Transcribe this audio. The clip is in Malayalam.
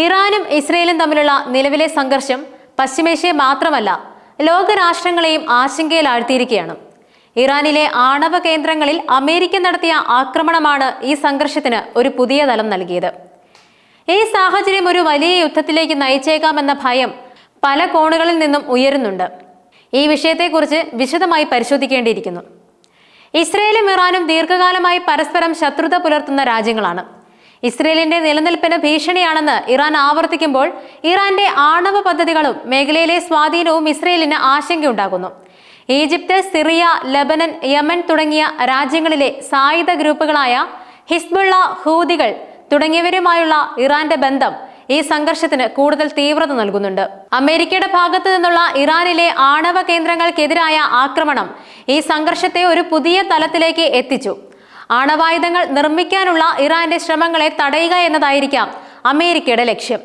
ഇറാനും ഇസ്രയേലും തമ്മിലുള്ള നിലവിലെ സംഘർഷം പശ്ചിമേഷ്യയെ മാത്രമല്ല ലോകരാഷ്ട്രങ്ങളെയും ആശങ്കയിലാഴ്ത്തിയിരിക്കുകയാണ്. ഇറാനിലെ ആണവ കേന്ദ്രങ്ങളിൽ അമേരിക്ക നടത്തിയ ആക്രമണമാണ് ഈ സംഘർഷത്തിന് ഒരു പുതിയ തലം നൽകിയത്. ഈ സാഹചര്യം ഒരു വലിയ യുദ്ധത്തിലേക്ക് നയിച്ചേക്കാമെന്ന ഭയം പല കോണുകളിൽ നിന്നും ഉയരുന്നുണ്ട്. ഈ വിഷയത്തെക്കുറിച്ച് വിശദമായി പരിശോധിക്കേണ്ടിയിരിക്കുന്നു. ഇസ്രയേലും ഇറാനും ദീർഘകാലമായി പരസ്പരം ശത്രുത പുലർത്തുന്ന രാജ്യങ്ങളാണ്. ഇസ്രയേലിന്റെ നിലനിൽപ്പിന് ഭീഷണിയാണെന്ന് ഇറാൻ ആവർത്തിക്കുമ്പോൾ ഇറാന്റെ ആണവ പദ്ധതികളും മേഖലയിലെ സ്വാധീനവും ഇസ്രയേലിന് ആശങ്കയുണ്ടാകുന്നു. ഈജിപ്ത്, സിറിയ, ലബനൻ, യമൻ തുടങ്ങിയ രാജ്യങ്ങളിലെ സായുധ ഗ്രൂപ്പുകളായ ഹിസ്ബുള്ള, ഹൂതികൾ തുടങ്ങിയവരുമായുള്ള ഇറാന്റെ ബന്ധം ഈ സംഘർഷത്തിന് കൂടുതൽ തീവ്രത നൽകുന്നുണ്ട്. അമേരിക്കയുടെ ഭാഗത്തു നിന്നുള്ള ഇറാനിലെ ആണവ കേന്ദ്രങ്ങൾക്കെതിരായ ആക്രമണം ഈ സംഘർഷത്തെ ഒരു പുതിയ തലത്തിലേക്ക് എത്തിച്ചു. ആണവായുധങ്ങൾ നിർമ്മിക്കാനുള്ള ഇറാന്റെ ശ്രമങ്ങളെ തടയുക എന്നതായിരിക്കാം അമേരിക്കയുടെ ലക്ഷ്യം.